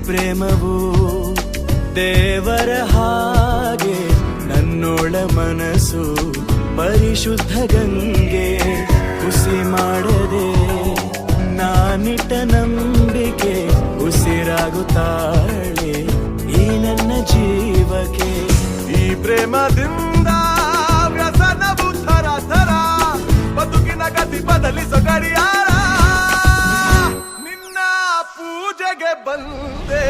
ಪ್ರೇಮವು ದೇವರ ಹಾಗೆ ನನ್ನೋಳ ಮನಸ್ಸು ಪರಿಶುದ್ಧ ಗಂಗೆ ಹುಸಿ ಮಾಡದೆ ನಾನಿಟ್ಟ ನಂಬಿಕೆ ಉಸಿರಾಗುತ್ತಾಳೆ ಈ ನನ್ನ ಜೀವಕ್ಕೆ. ಈ ಪ್ರೇಮದಿಂದ ವ್ಯಸನವು ಥರ ಥರ ಬದುಕಿನ ಗತಿ ಬದಲಿಸೋ ಗಡಿಯಾರ ನಿನ್ನ ಪೂಜೆಗೆ ಬಂದೆ